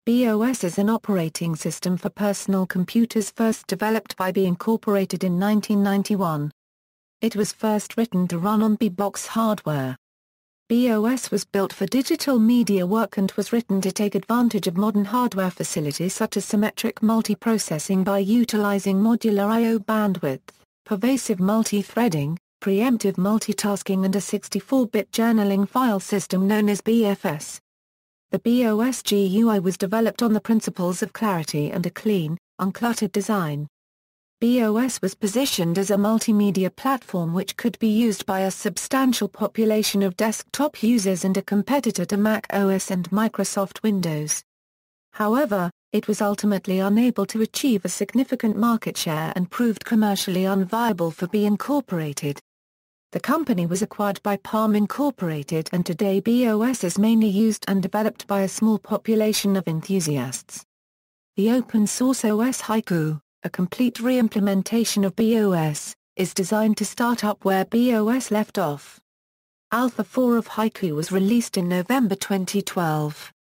BeOS is an operating system for personal computers first developed by Be Incorporated in 1991. It was first written to run on BeBox hardware. BeOS was built for digital media work and was written to take advantage of modern hardware facilities such as symmetric multiprocessing by utilizing modular I/O bandwidth, pervasive multithreading, preemptive multitasking and a 64-bit journaling file system known as BFS. The BeOS GUI was developed on the principles of clarity and a clean, uncluttered design. BeOS was positioned as a multimedia platform which could be used by a substantial population of desktop users and a competitor to Mac OS and Microsoft Windows. However, it was ultimately unable to achieve a significant market share and proved commercially unviable for Be Incorporated. The company was acquired by Palm Incorporated and today BeOS is mainly used and developed by a small population of enthusiasts. The open-source OS Haiku, a complete re-implementation of BeOS, is designed to start up where BeOS left off. Alpha 4 of Haiku was released in November 2012.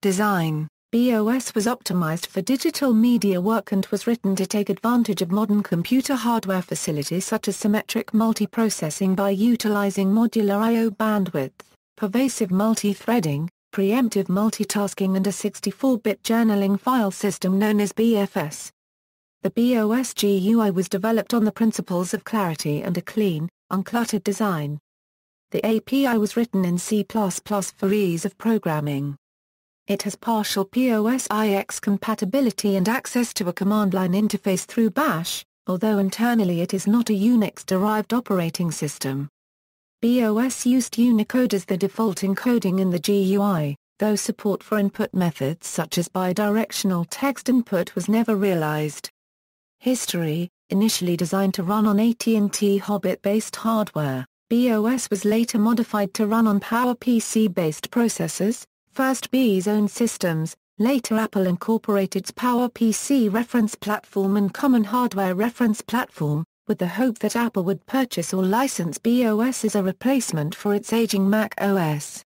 Design: BeOS was optimized for digital media work and was written to take advantage of modern computer hardware facilities such as symmetric multiprocessing by utilizing modular I/O bandwidth, pervasive multithreading, preemptive multitasking and a 64-bit journaling file system known as BFS. The BeOS GUI was developed on the principles of clarity and a clean, uncluttered design. The API was written in C++ for ease of programming. It has partial POSIX compatibility and access to a command line interface through Bash, although internally it is not a Unix-derived operating system. BeOS used Unicode as the default encoding in the GUI, though support for input methods such as bidirectional text input was never realized. History: initially designed to run on AT&T Hobbit-based hardware, BeOS was later modified to run on PowerPC-based processors, first Be's own systems, later Apple Incorporated's PowerPC reference platform and Common Hardware Reference Platform, with the hope that Apple would purchase or license BeOS as a replacement for its aging Mac OS.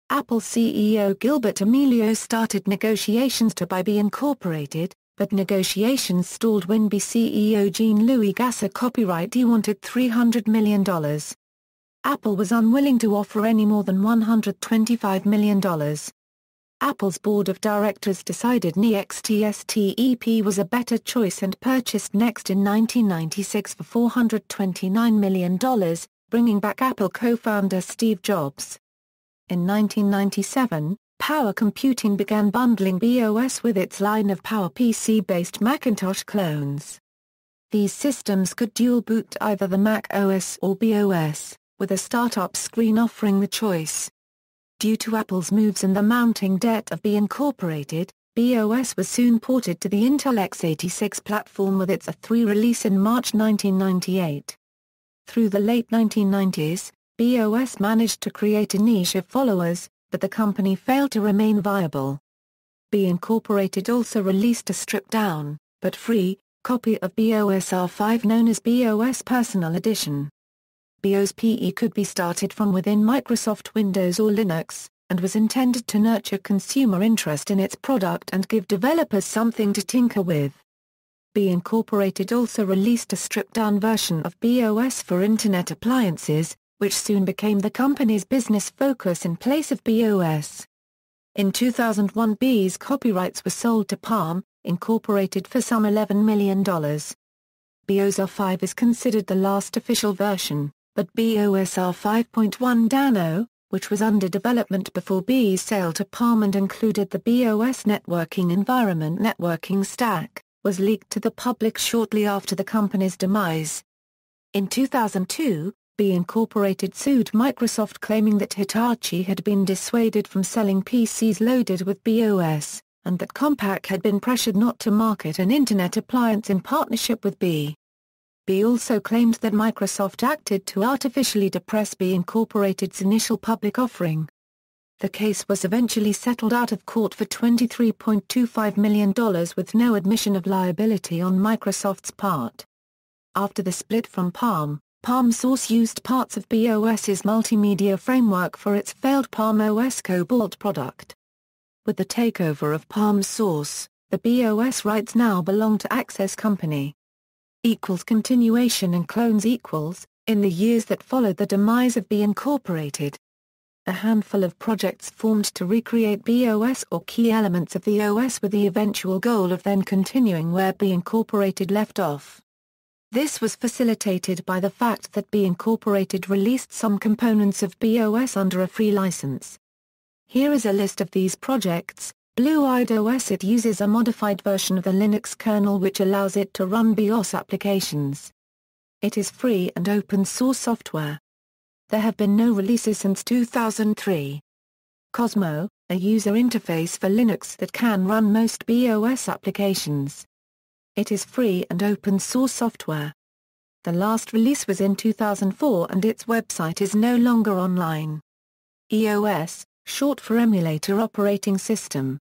Apple CEO Gilbert Amelio started negotiations to buy Be Incorporated, but negotiations stalled when Be CEO Jean-Louis Gasser copyright wanted $300 million. Apple was unwilling to offer any more than $125 million. Apple's board of directors decided NextSTEP was a better choice and purchased Next in 1996 for $429 million, bringing back Apple co-founder Steve Jobs. In 1997, Power Computing began bundling BeOS with its line of PowerPC-based Macintosh clones. These systems could dual-boot either the Mac OS or BeOS, with a startup screen offering the choice. Due to Apple's moves and the mounting debt of Be Incorporated, BeOS was soon ported to the Intel x86 platform with its A3 release in March 1998. Through the late 1990s, BeOS managed to create a niche of followers, but the company failed to remain viable. Be Incorporated also released a stripped-down, but free, copy of BeOS R5 known as BeOS Personal Edition. BeOS PE could be started from within Microsoft Windows or Linux, and was intended to nurture consumer interest in its product and give developers something to tinker with. Be Incorporated also released a stripped-down version of BeOS for Internet appliances, which soon became the company's business focus in place of BeOS. In 2001, Be's copyrights were sold to Palm Incorporated for some $11 million. BeOS R5 is considered the last official version, but BeOS R5.1 Dano, which was under development before Be's sale to Palm and included the BeOS networking environment networking stack, was leaked to the public shortly after the company's demise. In 2002, Be Incorporated sued Microsoft claiming that Hitachi had been dissuaded from selling PCs loaded with BeOS, and that Compaq had been pressured not to market an Internet appliance in partnership with Be. Be also claimed that Microsoft acted to artificially depress Be Incorporated's initial public offering. The case was eventually settled out of court for $23.25 million with no admission of liability on Microsoft's part. After the split from Palm, Palm Source used parts of BeOS's multimedia framework for its failed Palm OS Cobalt product. With the takeover of Palm Source, the BeOS rights now belong to Access Company. Continuation and clones equals, in the years that followed the demise of Be Incorporated. A handful of projects formed to recreate BeOS or key elements of the OS with the eventual goal of then continuing where Be Incorporated left off. This was facilitated by the fact that Be Incorporated released some components of BeOS under a free license. Here is a list of these projects. Blue-Eyed OS. It uses a modified version of the Linux kernel which allows it to run BeOS applications. It is free and open source software. There have been no releases since 2003. Cosmo, a user interface for Linux that can run most BeOS applications. It is free and open source software. The last release was in 2004 and its website is no longer online. EOS, short for Emulator Operating System.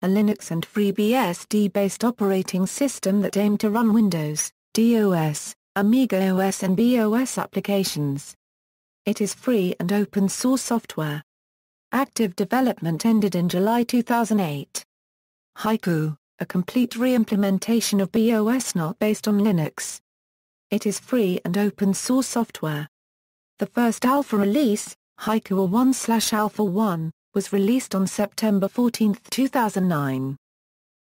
A Linux and FreeBSD-based operating system that aimed to run Windows, DOS, Amiga OS and BeOS applications. It is free and open source software. Active development ended in July 2008. Haiku, a complete re-implementation of BeOS not based on Linux. It is free and open source software. The first alpha release, Haiku 1/Alpha 1, was released on September 14, 2009.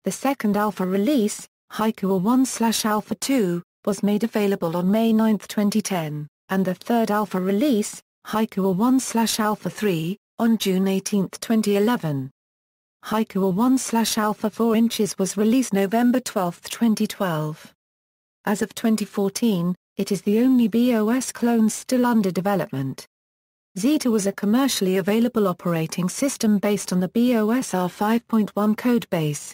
The second alpha release, Haiku 1/Alpha 2, was made available on May 9, 2010, and the third alpha release, Haiku 1/Alpha 3, on June 18, 2011. Haiku 1/Alpha 4 inches was released November 12, 2012. As of 2014, it is the only BeOS clone still under development. Zeta was a commercially available operating system based on the BeOS R5.1 codebase.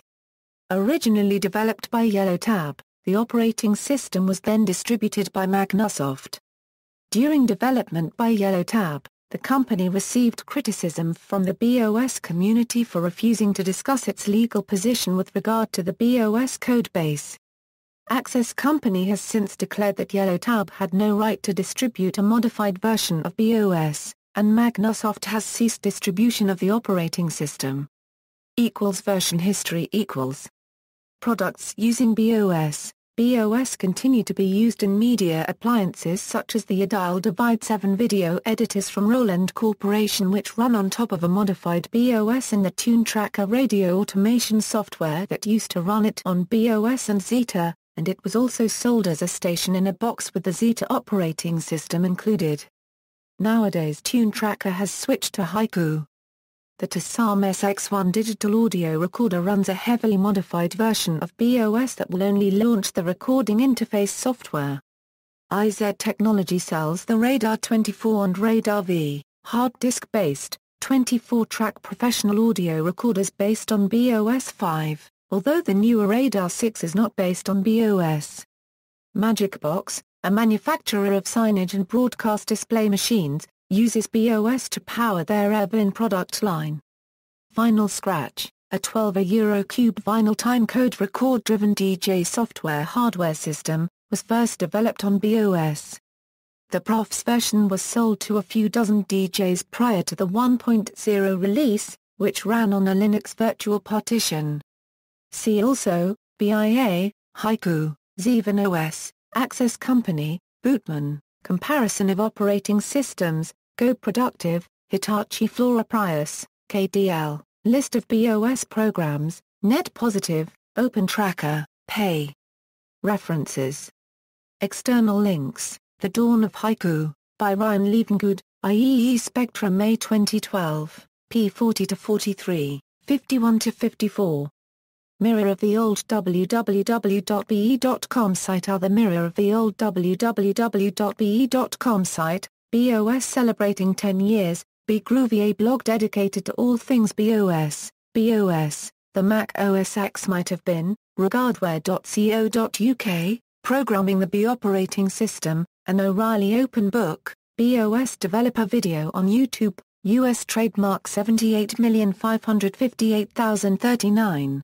Originally developed by YellowTab, the operating system was then distributed by Microsoft. During development by YellowTab, the company received criticism from the BeOS community for refusing to discuss its legal position with regard to the BeOS codebase. Access Company has since declared that YellowTab had no right to distribute a modified version of BeOS, and Microsoft has ceased distribution of the operating system. Version history Products using BeOS. BeOS continue to be used in media appliances such as the Ideal Divide 7 video editors from Roland Corporation which run on top of a modified BeOS and the Tune Tracker radio automation software that used to run it on BeOS and Zeta, and it was also sold as a station in a box with the Zeta operating system included. Nowadays Tune Tracker has switched to Haiku. The Tasam SX1 digital audio recorder runs a heavily modified version of BeOS that will only launch the recording interface software. IZ Technology sells the Radar 24 and Radar V, hard disk-based, 24-track professional audio recorders based on BeOS 5, although the newer Radar 6 is not based on BeOS. Magicbox, a manufacturer of signage and broadcast display machines, uses BeOS to power their Everin product line. Vinyl Scratch, a 12 cube vinyl timecode record-driven DJ software hardware system, was first developed on BeOS. The Profs version was sold to a few dozen DJs prior to the 1.0 release, which ran on a Linux virtual partition. See also, BIA, Haiku, Zevan OS, Access Company, Bootman, Comparison of Operating Systems, Go Productive, Hitachi Flora Prius, KDL, List of BeOS programs, Net Positive, Open Tracker, Pay. References. External links, The Dawn of Haiku, by Ryan Levengood, IEEE Spectrum May 2012, p. 40-43, 51-54. Mirror of the old www.be.com site. Other mirror of the old www.be.com site, BeOS celebrating 10 years, Be Groovy, a blog dedicated to all things BeOS, BeOS, the Mac OS X might have been, regardware.co.uk, Programming the Be operating system, an O'Reilly open book, BeOS developer video on YouTube, US trademark 78,558,039.